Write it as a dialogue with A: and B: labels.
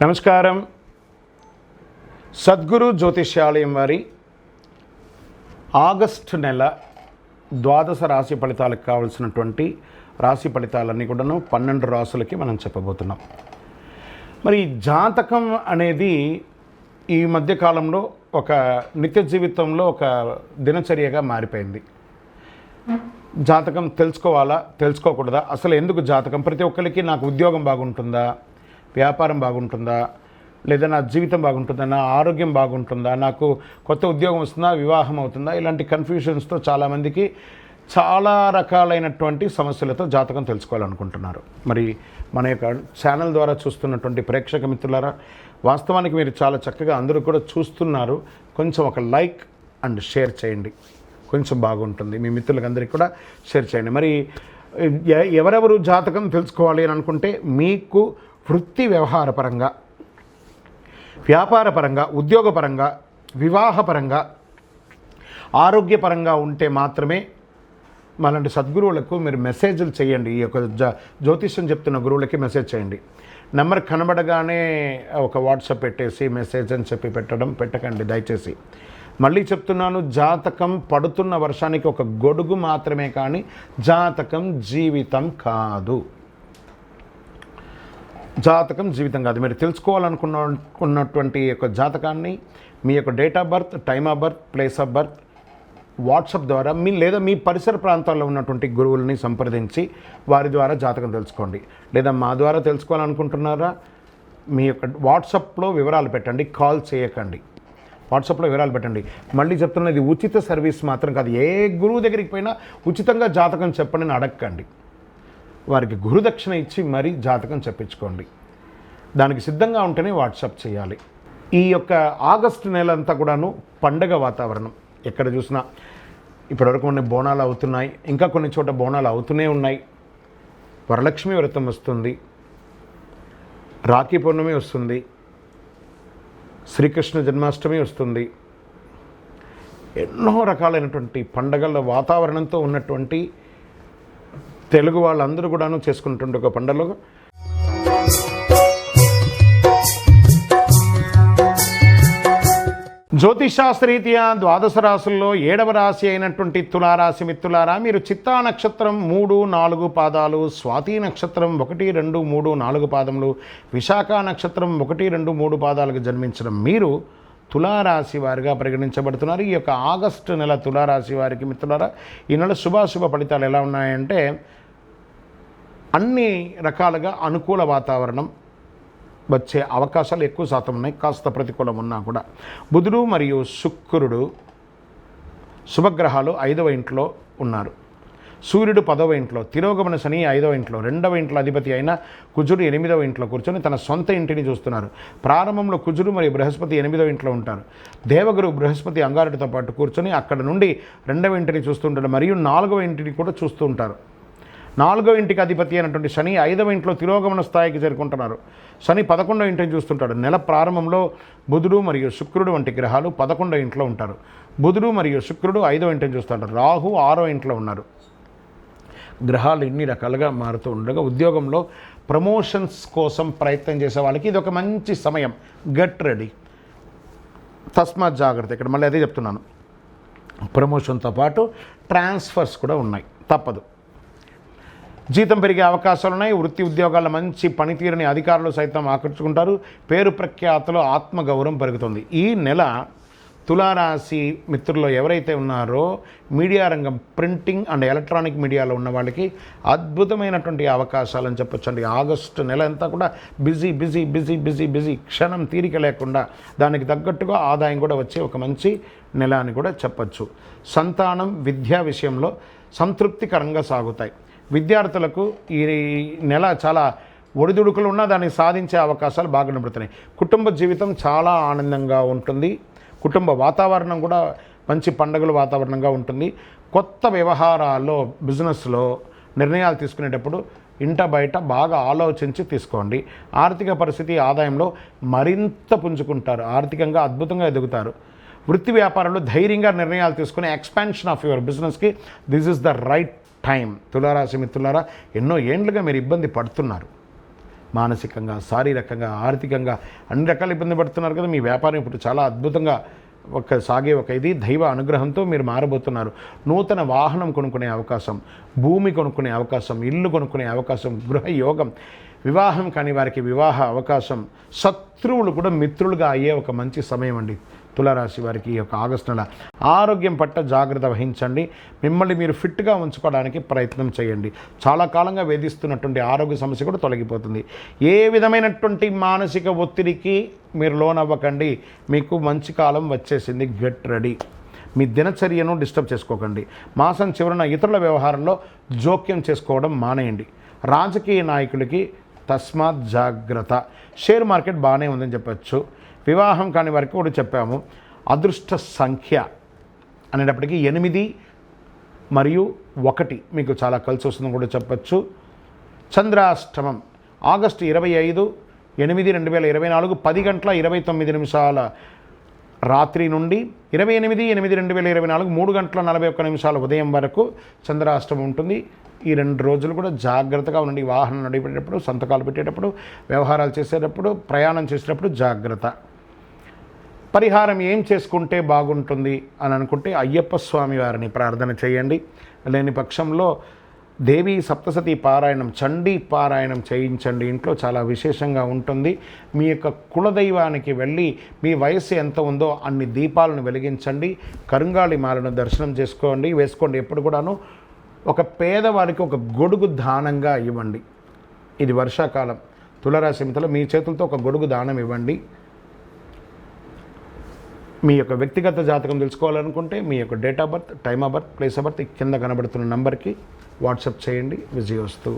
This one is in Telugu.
A: నమస్కారం. సద్గురు జ్యోతిష్యాలయం వారి ఆగస్టు నెల ద్వాదశ రాశి ఫలితాలకు కావలసినటువంటి రాశి ఫలితాలన్నీ కూడాను 12 రాశులకి మనం చెప్పబోతున్నాం. మరి జాతకం అనేది ఈ మధ్యకాలంలో ఒక నిత్య జీవితంలో ఒక దినచర్యగా మారిపోయింది. జాతకం తెలుసుకోవాలా, తెలుసుకోకూడదా, అసలు ఎందుకు జాతకం? ప్రతి ఒక్కరికి నాకు ఉద్యోగం బాగుంటుందా, వ్యాపారం బాగుంటుందా, లేదా నా జీవితం బాగుంటుందా, నా ఆరోగ్యం బాగుంటుందా, నాకు కొత్త ఉద్యోగం వస్తుందా, వివాహం అవుతుందా, ఇలాంటి కన్ఫ్యూషన్స్తో చాలామందికి చాలా రకాలైనటువంటి సమస్యలతో జాతకం తెలుసుకోవాలనుకుంటున్నారు. మరి మన యొక్క ఛానల్ ద్వారా చూస్తున్నటువంటి ప్రేక్షక మిత్రులారా, వాస్తవానికి మీరు చాలా చక్కగా అందరూ కూడా చూస్తున్నారు. కొంచెం ఒక లైక్ అండ్ షేర్ చేయండి, కొంచెం బాగుంటుంది. మీ మిత్రులందరికీ కూడా షేర్ చేయండి. మరి ఎవరెవరు జాతకం తెలుసుకోవాలి అని అనుకుంటే, మీకు వృత్తి వ్యవహారపరంగా, వ్యాపారపరంగా, ఉద్యోగపరంగా, వివాహపరంగా, ఆరోగ్యపరంగా ఉంటే మాత్రమే మనలాంటి సద్గురువులకు మీరు మెసేజ్లు చేయండి. ఈ యొక్క జ్యోతిష్యం చెప్తున్న గురువులకి మెసేజ్ చేయండి. నెంబర్ కనబడగానే ఒక వాట్సాప్ పెట్టేసి మెసేజ్ అని చెప్పి పెట్టకండి దయచేసి. మళ్ళీ చెప్తున్నాను, జాతకం పడుతున్న వర్షానికి ఒక గొడుగు మాత్రమే, కానీ జాతకం జీవితం కాదు. జాతకం జీవితం కాదు. మీరు తెలుసుకోవాలనుకున్నటువంటి యొక్క జాతకాన్ని మీ యొక్క date of birth, time of birth, place of birth WhatsApp ద్వారా లేదా మీ పరిసర ప్రాంతాల్లో ఉన్నటువంటి గురువులని సంప్రదించి వారి ద్వారా జాతకం తెలుసుకోండి. లేదా మా ద్వారా తెలుసుకోవాలనుకుంటున్నారా, మీ యొక్క వాట్సాప్లో వివరాలు పెట్టండి, కాల్ చేయకండి. వాట్సాప్లో వివరాలు పెట్టండి. మళ్ళీ చెప్తున్నా, ఇది ఉచిత సర్వీస్ మాత్రం కాదు. ఏ గురువు దగ్గరికి పోయినా ఉచితంగా జాతకం చెప్పండి అని అడగకండి. వారికి గురుదక్షిణ ఇచ్చి మరీ జాతకం చెప్పించుకోండి. దానికి సిద్ధంగా ఉంటేనే వాట్సాప్ చేయాలి. ఈ యొక్క ఆగస్టు నెల అంతా కూడాను పండగ వాతావరణం. ఎక్కడ చూసినా ఇప్పటివరకు కొన్ని బోనాలు అవుతున్నాయి, ఇంకా కొన్ని చోట బోనాలు అవుతూనే ఉన్నాయి. వరలక్ష్మి వ్రతం వస్తుంది, రాఖీ పౌర్ణమి వస్తుంది, శ్రీకృష్ణ జన్మాష్టమి వస్తుంది. ఎన్నో రకాలైనటువంటి పండగల వాతావరణంతో ఉన్నటువంటి తెలుగు వాళ్ళందరూ కూడాను చేసుకున్నటువంటి ఒక పండుగలో జ్యోతిషాస్త్రరీత్యా ద్వాదశ రాశుల్లో 7వ రాశి అయినటువంటి తులారాశి మిత్రులారా, మీరు చిత్తా నక్షత్రం 3, 4 పాదాలు, స్వాతి నక్షత్రం 1, 2, 3, 4 పాదములు, విశాఖ నక్షత్రం 1, 2, 3 పాదాలకు జన్మించిన మీరు తులారాశి వారిగా పరిగణించబడుతున్నారు. ఈ యొక్క ఆగస్టు నెల తులారాశి వారికి మిత్రులారా, ఈ నెల శుభాశుభ ఫలితాలు ఎలా ఉన్నాయంటే, అన్ని రకాలుగా అనుకూల వాతావరణం వచ్చే అవకాశాలు ఎక్కువ శాతం ఉన్నాయి. కాస్త ప్రతికూలం ఉన్నా కూడా బుధుడు మరియు శుక్రుడు శుభగ్రహాలు 5వ ఇంట్లో ఉన్నారు. సూర్యుడు 10వ ఇంట్లో, తిరోగమన శని 5వ ఇంట్లో, 2వ ఇంట్లో అధిపతి అయిన కుజుడు 8వ ఇంట్లో కూర్చొని తన సొంత ఇంటిని చూస్తున్నారు. ప్రారంభంలో కుజుడు మరియు బృహస్పతి 8వ ఇంట్లో ఉంటారు. దేవగురు బృహస్పతి అంగారుడితో పాటు కూర్చొని అక్కడ నుండి 2వ ఇంటిని చూస్తుంటారు మరియు 4వ ఇంటిని కూడా చూస్తూ ఉంటారు. 4వ ఇంటికి అధిపతి అయినటువంటి శని 5వ ఇంట్లో తిరోగమన స్థాయికి చేరుకుంటున్నారు. శని 11వ ఇంటిని చూస్తుంటాడు. నెల ప్రారంభంలో బుధుడు మరియు శుక్రుడు వంటి గ్రహాలు 11వ ఇంట్లో ఉంటారు. బుధుడు మరియు శుక్రుడు 5వ ఇంటిని చూస్తుంటారు. రాహు 6వ ఇంట్లో ఉన్నారు. గ్రహాలు ఇన్ని రకాలుగా మారుతూ ఉండగా ఉద్యోగంలో ప్రమోషన్స్ కోసం ప్రయత్నం చేసే వాళ్ళకి ఇది ఒక మంచి సమయం. గెట్ రెడీ, తస్మాత్ జాగ్రత్త. ఇక్కడ మళ్ళీ అదే చెప్తున్నాను, ప్రమోషన్తో పాటు ట్రాన్స్ఫర్స్ కూడా ఉన్నాయి, తప్పదు. జీతం పెరిగే అవకాశాలు ఉన్నాయి. వృత్తి ఉద్యోగాల మంచి పనితీరుని అధికారులు సైతం ఆకర్షుకుంటారు. పేరు ప్రఖ్యాతలో ఆత్మగౌరవం పెరుగుతుంది. ఈ నెల తులారాశి మిత్రుల్లో ఎవరైతే ఉన్నారో మీడియా రంగం, ప్రింటింగ్ అండ్ ఎలక్ట్రానిక్ మీడియాలో ఉన్న వాళ్ళకి అద్భుతమైనటువంటి అవకాశాలు అని చెప్పొచ్చండి. ఆగస్టు నెల అంతా కూడా busy busy busy busy busy, క్షణం తీరిక లేకుండా దానికి తగ్గట్టుగా ఆదాయం కూడా వచ్చే ఒక మంచి నెల అని కూడా చెప్పచ్చు. సంతానం, విద్యా విషయంలో సంతృప్తికరంగా సాగుతాయి. విద్యార్థులకు ఈ నెల చాలా ఒడిదుడుకులు ఉన్నా దాన్ని సాధించే అవకాశాలు బాగా కనబడుతున్నాయి. కుటుంబ జీవితం చాలా ఆనందంగా ఉంటుంది. కుటుంబ వాతావరణం కూడా మంచి పండుగల వాతావరణంగా ఉంటుంది. కొత్త వ్యవహారాల్లో, బిజినెస్లో నిర్ణయాలు తీసుకునేటప్పుడు ఇంట బయట బాగా ఆలోచించి తీసుకోండి. ఆర్థిక పరిస్థితి, ఆదాయంలో మరింత పుంజుకుంటారు. ఆర్థికంగా అద్భుతంగా ఎదుగుతారు. వృత్తి వ్యాపారంలో ధైర్యంగా నిర్ణయాలు తీసుకుని ఎక్స్పాన్షన్ ఆఫ్ యువర్ బిజినెస్కి this is the right time. తులారాశి మిత్రులారా, ఎన్నో ఏండ్లుగా మీరు ఇబ్బంది పడుతున్నారు. మానసికంగా, శారీరకంగా, ఆర్థికంగా అన్ని రకాల ఇబ్బంది పడుతున్నారు కదా. మీ వ్యాపారం ఇప్పుడు చాలా అద్భుతంగా సాగే ఒక ఇది దైవ అనుగ్రహంతో మీరు మారబోతున్నారు. నూతన వాహనం కొనుక్కునే అవకాశం, భూమి కొనుక్కునే అవకాశం, ఇల్లు కొనుక్కునే అవకాశం, గృహ యోగం, వివాహం కాని వారికి వివాహ అవకాశం, శత్రువులు కూడా మిత్రులుగా అయ్యే ఒక మంచి సమయం అండి తులారాశి వారికి. ఈ యొక్క ఆగస్టు నెల ఆరోగ్యం పట్ల జాగ్రత్త వహించండి. మిమ్మల్ని మీరు ఫిట్గా ఉంచుకోవడానికి ప్రయత్నం చేయండి. చాలా కాలంగా వేధిస్తున్నటువంటి ఆరోగ్య సమస్య కూడా తొలగిపోతుంది. ఏ విధమైనటువంటి మానసిక ఒత్తిడికి మీరు లోనవ్వకండి. మీకు మంచి కాలం వచ్చేసింది. Get ready. మీ దినచర్యను డిస్టర్బ్ చేసుకోకండి. మాసం చివరన ఇతరుల వ్యవహారంలో జోక్యం చేసుకోవడం మానేయండి. రాజకీయ నాయకులకి తస్మాత్ జాగ్రత్త. షేర్ మార్కెట్ బాగానే ఉందని చెప్పచ్చు. వివాహం కాని వారికి కూడా చెప్పాము. అదృష్ట సంఖ్య అనేటప్పటికీ 8 మరియు 1 మీకు చాలా కలిసి వస్తుందని కూడా చెప్పచ్చు. చంద్రాష్టమం ఆగస్టు 25/8/2024 10:29 రాత్రి నుండి 28/8/2024 3:41 ఉదయం వరకు చంద్రాష్టమం ఉంటుంది. ఈ 2 రోజులు కూడా జాగ్రత్తగా ఉండండి. వాహనం నడిపేటప్పుడు, సంతకాలు పెట్టేటప్పుడు, వ్యవహారాలు చేసేటప్పుడు, ప్రయాణం చేసేటప్పుడు జాగ్రత్త. పరిహారం ఏం చేసుకుంటే బాగుంటుంది అని అనుకుంటే అయ్యప్ప స్వామి వారిని ప్రార్థన చేయండి. లేని పక్షంలో దేవీ సప్తసతి పారాయణం, చండీ పారాయణం చేయించండి. ఇంట్లో చాలా విశేషంగా ఉంటుంది. మీ యొక్క కులదైవానికి వెళ్ళి మీ వయస్సు ఎంత ఉందో అన్ని దీపాలను వెలిగించండి. కరుంగాళి మాలను దర్శనం వేసుకోండి. ఎప్పుడు కూడాను ఒక పేదవారికి ఒక గొడుగు దానంగా ఇవ్వండి. ఇది వర్షాకాలం. తులారాశి మిత్రులు మీ చేతులతో ఒక గొడుగు దానం ఇవ్వండి. మీ యొక్క వ్యక్తిగత జాతకం తెలుసుకోవాలనుకుంటే మీ యొక్క date of birth, time of birth, place of birth కింద కనబడుతున్న నంబర్కి వాట్సాప్ చేయండి. విజయోస్తు.